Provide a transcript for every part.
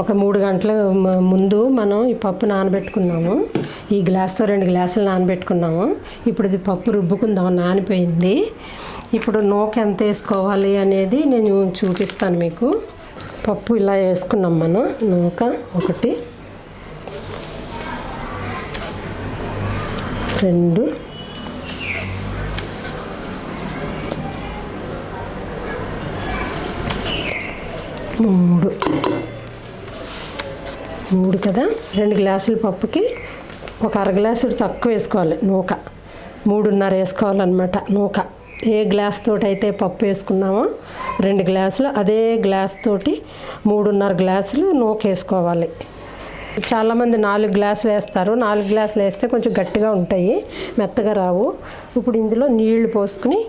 ఒక 3 గంటల ముందు మనం ఈ పప్పు నానబెట్టుకున్నాము. ఈ గ్లాస్తో 2 గ్లాసులు నానబెట్టుకున్నాము. ఇప్పుడు ఇది పప్పు రుబ్బుకుందాం, నానిపోయింది. ఇప్పుడు నూక ఎంత వేసుకోవాలి అనేది నేను చూపిస్తాను మీకు. పప్పు ఇలా వేసుకున్నాం మనం. నూక 1 2 3 కదా. 2 గ్లాసుల పప్పుకి ఒక అర గ్లాసు తక్కువ వేసుకోవాలి నూక. 3.5 వేసుకోవాలన్నమాట నూక. ఏ గ్లాస్ తోటి అయితే పప్పు వేసుకున్నామో 2 గ్లాసులు, అదే గ్లాస్ తోటి 3.5 గ్లాసులు నూక వేసుకోవాలి. చాలామంది 4 గ్లాసులు వేస్తారు. 4 గ్లాసులు వేస్తే కొంచెం గట్టిగా ఉంటాయి, మెత్తగా రావు. ఇప్పుడు ఇందులో నీళ్లు పోసుకుని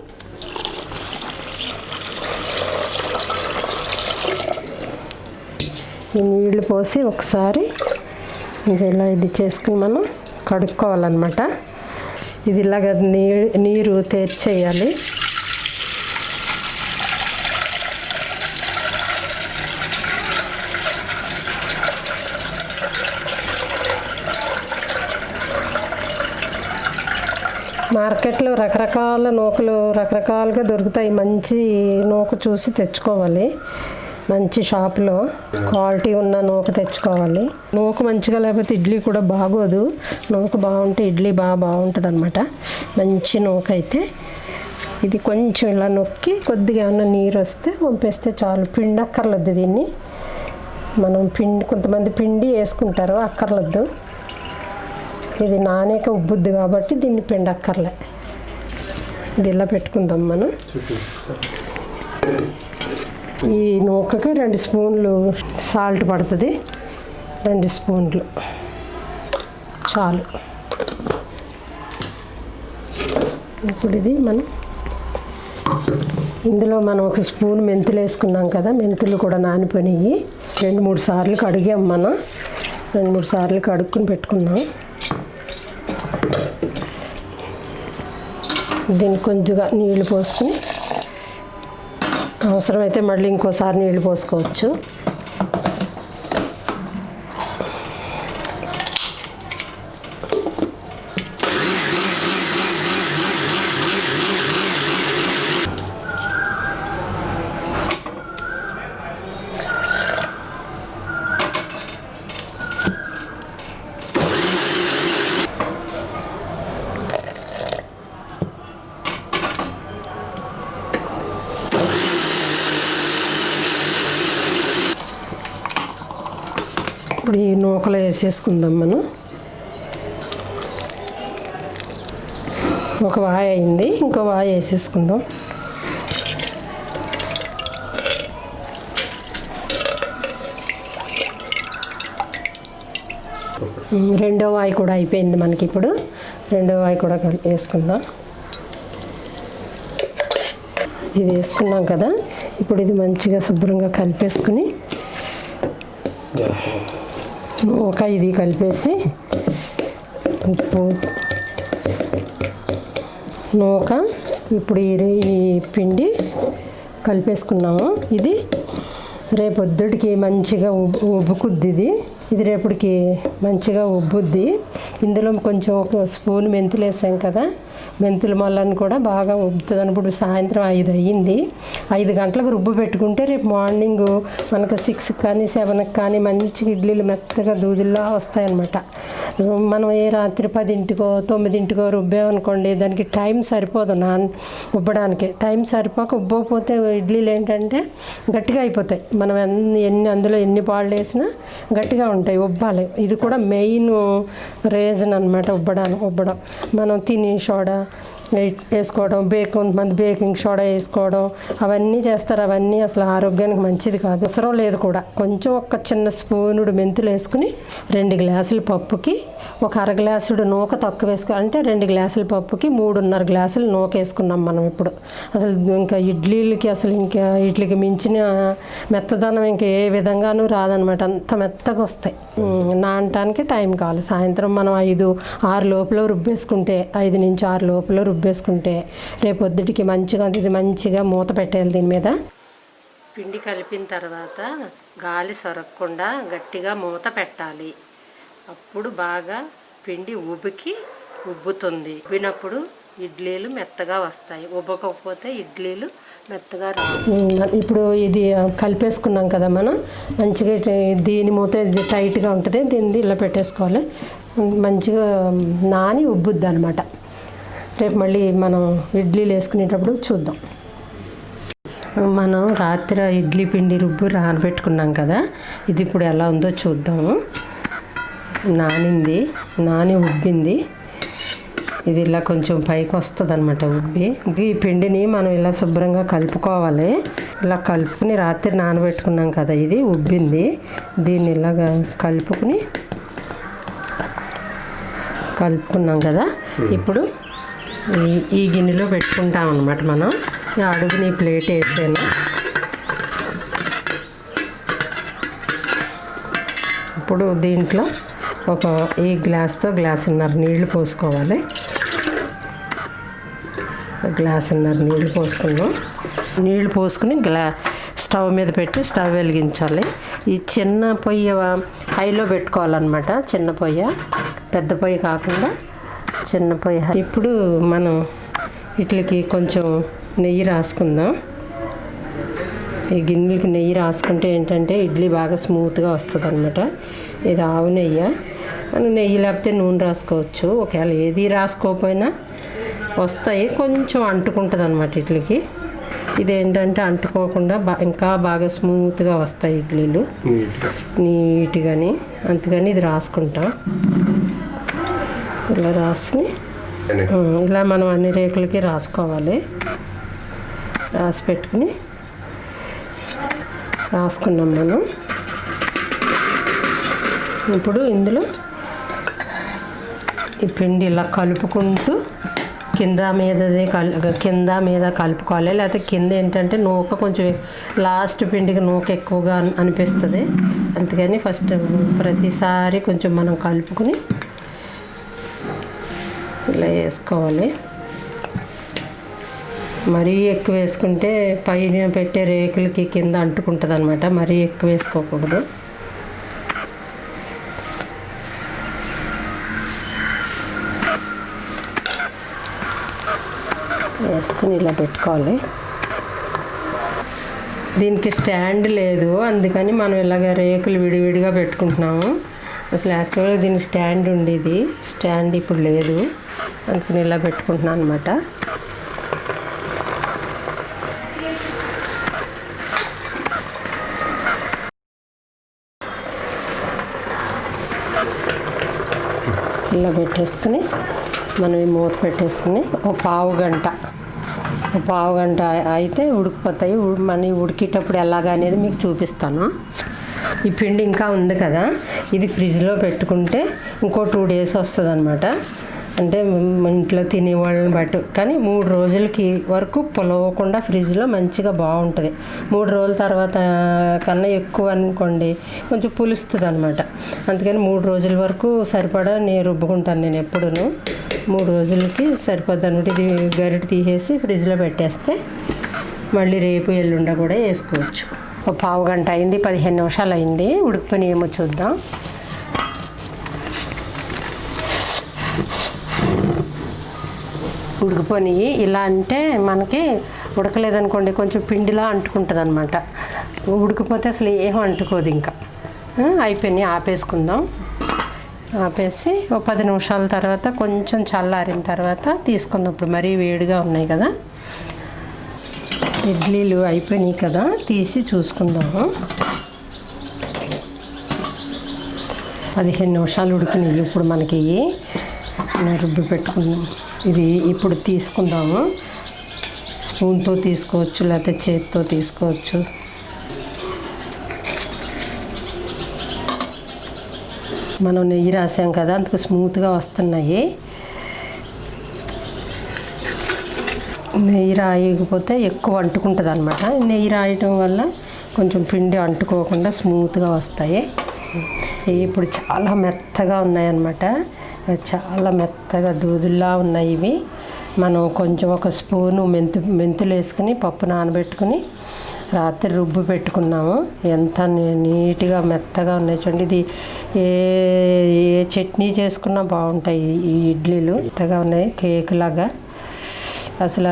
ఈ నీళ్లు పోసి ఒకసారి ఇలా ఇది చేసుకుని మనం కడుక్కోవాలన్నమాట. ఇది ఇలాగ నీరు తేర్చేయాలి. మార్కెట్లో రకరకాల నూకలు రకరకాలుగా దొరుకుతాయి. మంచి నూక చూసి తెచ్చుకోవాలి. మంచి షాప్లో క్వాలిటీ ఉన్న నూక తెచ్చుకోవాలి. నూక మంచిగా లేకపోతే ఇడ్లీ కూడా బాగోదు. నూక బాగుంటే ఇడ్లీ బాగుంటుంది అన్నమాట. మంచి నూక అయితే ఇది కొంచెం ఇలా నొక్కి కొద్దిగా ఏమన్నా నీరు వస్తే పంపేస్తే చాలు. పిండి అక్కర్లేదు దీన్ని. మనం కొంతమంది పిండి వేసుకుంటారు, అక్కర్లేదు. ఇది నానేక ఉబ్బుద్ది కాబట్టి దీన్ని పిండి అక్కర్లే. ఇది ఇలా పెట్టుకుందాం మనం. ఈ నూకకి 2 స్పూన్లు సాల్ట్ పడుతుంది. 2 స్పూన్లు చాలు. ఇప్పుడు ఇది మనం ఇందులో మనం 1 స్పూన్ మెంతులు వేసుకున్నాం కదా. మెంతులు కూడా నానిపోయినాయి. 2-3 సార్లు కడిగాం మనం. 2-3 సార్లు కడుక్కుని పెట్టుకున్నాం. దీనికి కొంచెంగా నీళ్లు పోసుకుని అవసరమైతే మళ్ళీ ఇంకోసారి నీళ్లు పోసుకోవచ్చు. ఇప్పుడు ఈ నూకలో వేసేసుకుందాం మనం. ఒక వాయి అయింది, ఇంకో వాయి వేసేసుకుందాం. రెండో వాయి కూడా అయిపోయింది మనకి. ఇప్పుడు రెండో వాయి కూడా వేసుకుందాం. ఇది వేసుకున్నాం కదా. ఇప్పుడు ఇది మంచిగా శుభ్రంగా కలిపేసుకుని నూక ఇది కలిపేసి ఉప్పు నూక ఇప్పుడు ఈ పిండి కలిపేసుకున్నాము. ఇది రేపొద్దుటికి మంచిగా ఉబ్బుకుద్ది. ఇది రేపటికి మంచిగా ఉబ్బుద్ది. ఇందులో కొంచెం 1 స్పూన్ మెంతులు వేసాం కదా. మెంతుల మళ్ళని కూడా బాగా ఉబ్బుతుంది. ఇప్పుడు సాయంత్రం 5 అయ్యింది. 5 గంటలకు రుబ్బు పెట్టుకుంటే రేపు మార్నింగ్ మనకు 6 కానీ 7 కానీ మంచిగా ఇడ్లీలు మెత్తగా దూదుల్లా వస్తాయన్నమాట. మనం ఏ రాత్రి 10కో 9కో రుబ్బామనుకోండి, దానికి టైం సరిపోదు ఉబ్బడానికి. టైం సరిపోక ఉబ్బకపోతే ఇడ్లీలు ఏంటంటే గట్టిగా అయిపోతాయి. మనం అందులో ఎన్ని పాళ్ళు వేసినా గట్టిగా ఉంటాయి, ఉబ్బాలి. ఇది కూడా మెయిన్ రీజన్ అన్నమాట ఉబ్బడం. మనం తిని సోడా వేసుకోవడం, కొంతమంది బేకింగ్ సోడా వేసుకోవడం అవన్నీ చేస్తారు. అవన్నీ అసలు ఆరోగ్యానికి మంచిది కాదు, అవసరం లేదు కూడా. కొంచెం ఒక చిన్న స్పూనుడు మెంతులు వేసుకుని 2 గ్లాసుల పప్పుకి ఒక అర గ్లాసుడు నూక తక్కువ అంటే 2 గ్లాసుల పప్పుకి 3.5 గ్లాసులు నూక వేసుకున్నాం మనం. ఇప్పుడు అసలు ఇంకా ఇడ్లీలకి అసలు ఇంకా వీటికి మించిన మెత్తదనం ఇంకా ఏ విధంగానూ రాదనమాట. అంత మెత్తగా వస్తాయి. నానటానికి టైం కావాలి. సాయంత్రం మనం 5-6 లోపల రుబ్బేసుకుంటే 5 నుంచి 6 లోపల రుబ్బేసుకుంటే రేపొద్దుటికి మంచిగా ఇది మంచిగా మూత పెట్టేయాలి. దీని మీద పిండి కలిపిన తర్వాత గాలి సొరగకుండా గట్టిగా మూత పెట్టాలి. అప్పుడు బాగా పిండి ఉబ్బుతుంది. ఉబ్బినప్పుడు ఇడ్లీలు మెత్తగా వస్తాయి. ఉబ్బకపోతే ఇడ్లీలు మెత్తగా రావు. ఇప్పుడు ఇది కలిపేసుకున్నాం కదా మనం, మంచిగా దీని మూత ఇది టైట్గా ఉంటుంది. దీన్ని ఇలా పెట్టేసుకోవాలి. మంచిగా నాని ఉబ్బుద్ది అనమాట. రేపు మళ్ళీ మనం ఇడ్లీలు వేసుకునేటప్పుడు చూద్దాం. మనం రాత్రి ఇడ్లీ పిండి రుబ్బు నానబెట్టుకున్నాం కదా, ఇది ఇప్పుడు ఎలా ఉందో చూద్దాము. నాని ఉబ్బింది. ఇది ఇలా కొంచెం పైకి వస్తుంది అనమాట ఉబ్బి. ఈ పిండిని మనం ఇలా శుభ్రంగా కలుపుకోవాలి. ఇలా కలుపుకుని రాత్రి నానబెట్టుకున్నాం కదా, ఇది ఉబ్బింది. దీన్ని ఇలాగా కలుపుకున్నాం కదా, ఇప్పుడు ఈ గిన్నెలో పెట్టుకుంటాం అన్నమాట. మనం అడుగుని ప్లేట్ వేసాను. ఇప్పుడు దీంట్లో ఈ గ్లాస్తో గ్లాసున్నర నీళ్లు పోసుకోవాలి. గ్లాసున్నర నీళ్లు పోసుకున్నాం. నీళ్లు పోసుకుని స్టవ్ మీద పెట్టి స్టవ్ వెలిగించాలి. ఈ చిన్న పొయ్యి హైలో పెట్టుకోవాలన్నమాట. చిన్న పొయ్యి, పెద్ద పొయ్యి కాకుండా చిన్న పొయ్యి. ఇప్పుడు మనం వీటికి కొంచెం నెయ్యి రాసుకుందాం. ఈ గిన్నెలకి నెయ్యి రాసుకుంటే ఏంటంటే ఇడ్లీ బాగా స్మూత్గా వస్తుంది అనమాట. ఇది ఆవు నెయ్యి. మనం నెయ్యి లేకపోతే నూనె రాసుకోవచ్చు. ఒకవేళ ఏది రాసుకోకపోయినా వస్తాయి. కొంచెం అంటుకుంటుంది అనమాట ఇడ్లీకి. ఇదేంటంటే అంటుకోకుండా ఇంకా బాగా స్మూత్గా వస్తాయి ఇడ్లీలు నీట్గాని. అందుకని ఇది రాసుకుంటాం. ఇలా రాసుకుని ఇలా మనం అన్ని రేకులకి రాసుకోవాలి. రాసి పెట్టుకుని రాసుకున్నాం మనం. ఇప్పుడు ఇందులో ఈ పిండి ఇలా కలుపుకుంటూ కింద మీద కలుపుకోవాలి. లేకపోతే కింద ఏంటంటే నూక కొంచెం లాస్ట్ పిండికి నూక ఎక్కువగా అనిపిస్తుంది. అందుకని ఫస్ట్ ప్రతిసారి కొంచెం మనం కలుపుకుని ఇలా వేసుకోవాలి. మరీ ఎక్కువ వేసుకుంటే పైన పెట్టే రేకులకి కింద అంటుకుంటుంది అనమాట. మరీ ఎక్కువ వేసుకోకూడదు. వేసుకుని ఇలా పెట్టుకోవాలి. దీనికి స్టాండ్ లేదు, అందుకని మనం ఇలాగ రేకులు విడివిడిగా పెట్టుకుంటున్నాము. అసలు యాక్చువల్గా దీనికి స్టాండ్ ఉండేది. స్టాండ్ ఇప్పుడు లేదు, అందుకని ఇలా పెట్టుకుంటున్నాను అనమాట. ఇలా పెట్టేసుకుని మనం ఈ మూత పెట్టేసుకుని ఒక పావు గంట అయితే ఉడికిపోతాయి. మన ఉడికేటప్పుడు ఎలాగా అనేది మీకు చూపిస్తాను. ఈ పిండి ఇంకా ఉంది కదా, ఇది ఫ్రిడ్జ్లో పెట్టుకుంటే ఇంకో 2 days వస్తుంది అనమాట. అంటే ఇంట్లో తినేవాళ్ళని బట్టి. కానీ 3 రోజులకి వరకు పొలవకుండా ఫ్రిడ్జ్లో మంచిగా బాగుంటుంది. 3 రోజుల తర్వాత కన్నా ఎక్కువ అనుకోండి కొంచెం పులుస్తుంది అనమాట. అందుకని 3 రోజుల వరకు సరిపడా నేను రుబ్బుకుంటాను. నేను ఎప్పుడూ 3 రోజులకి సరిపోద్ది అనమాట. ఇది గరిటె తీసేసి ఫ్రిడ్జ్లో పెట్టేస్తే మళ్ళీ రేపు ఎల్లుండ కూడా వేసుకోవచ్చు. ఒక పావు గంట అయింది, 15 నిమిషాలు అయింది. ఉడికిపోయి ఏమో చూద్దాం. ఉడికిపోయి ఇలా అంటే మనకి ఉడకలేదనుకోండి కొంచెం పిండిలా అంటుకుంటుంది అనమాట. ఉడికిపోతే అసలు ఏం అంటుకోదు. ఇంకా అయిపోయినాయి, ఆపేసుకుందాం. ఆపేసి ఒక 10 నిమిషాల తర్వాత కొంచెం చల్లారిన తర్వాత తీసుకుందాం. ఇప్పుడు మరీ వేడిగా ఉన్నాయి కదా. ఇడ్లీలు అయిపోయినాయి కదా, తీసి చూసుకుందాము. 15 నిమిషాలు ఉడికినాయి. ఇప్పుడు మనకి రుబ్బి పెట్టుకుందాం. ఇది ఇప్పుడు తీసుకుందాము. స్పూన్తో తీసుకోవచ్చు, లేకపోతే చేతితో తీసుకోవచ్చు. మనం నెయ్యి రాసాం కదా, అందుకు స్మూత్గా వస్తున్నాయి. నెయ్యి రాయకపోతే ఎక్కువ అంటుకుంటుంది అనమాట. నెయ్యి రాయటం వల్ల కొంచెం పిండి అంటుకోకుండా స్మూత్గా వస్తాయి. ఇప్పుడు చాలా మెత్తగా ఉన్నాయన్నమాట. చాలా మెత్తగా దూదుల్లా ఉన్నాయి ఇవి. మనం కొంచెం ఒక స్పూను మెంతులు వేసుకుని పప్పు నానబెట్టుకుని రాత్రి రుబ్బు పెట్టుకున్నాము. ఎంత నీట్గా మెత్తగా ఉన్నాయి చూడండి. ఇది ఏ ఏ చట్నీ చేసుకున్నా బాగుంటాయి ఈ ఇడ్లీలు. మెత్తగా ఉన్నాయి, కేక్ లాగా. అసలు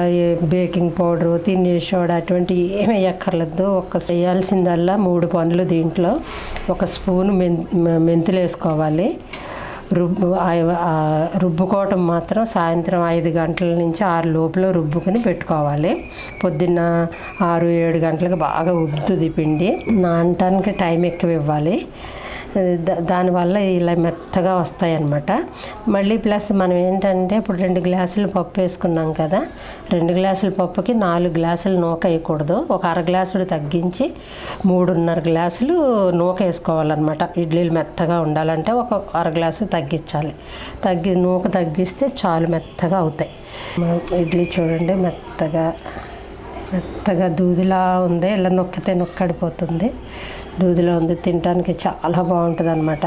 బేకింగ్ పౌడరు, తినే సోడా అటువంటి ఏమి వేయక్కర్లేదు. వేయాల్సిందల్లా 3 పనులు దీంట్లో. 1 స్పూను మెంతులు వేసుకోవాలి. రుబ్బుకోవటం మాత్రం సాయంత్రం 5 గంటల నుంచి 6 లోపల రుబ్బుకొని పెట్టుకోవాలి. పొద్దున్న 6-7 గంటలకు బాగా ఉబ్బుతుంది పిండి. నానటానికి టైం ఎక్కువ ఇవ్వాలి. దానివల్ల ఇలా మెత్తగా వస్తాయి అన్నమాట. మళ్ళీ ప్లస్ మనం ఏంటంటే ఇప్పుడు 2 గ్లాసులు పప్పు వేసుకున్నాం కదా, 2 గ్లాసుల పప్పుకి 4 గ్లాసులు నూక వేయకూడదు. ఒక అర గ్లాసుడు తగ్గించి 3.5 గ్లాసులు నూక వేసుకోవాలన్నమాట. ఇడ్లీలు మెత్తగా ఉండాలంటే ఒక అర గ్లాసు తగ్గించాలి. నూక తగ్గిస్తే చాలు, మెత్తగా అవుతాయి. ఇడ్లీ చూడండి మెత్తగా దూదిలా ఉంది. ఇలా నొక్కితే నొక్కడిపోతుంది. దూదిలో ఉంది, తినడానికి చాలా బాగుంటుంది అన్నమాట.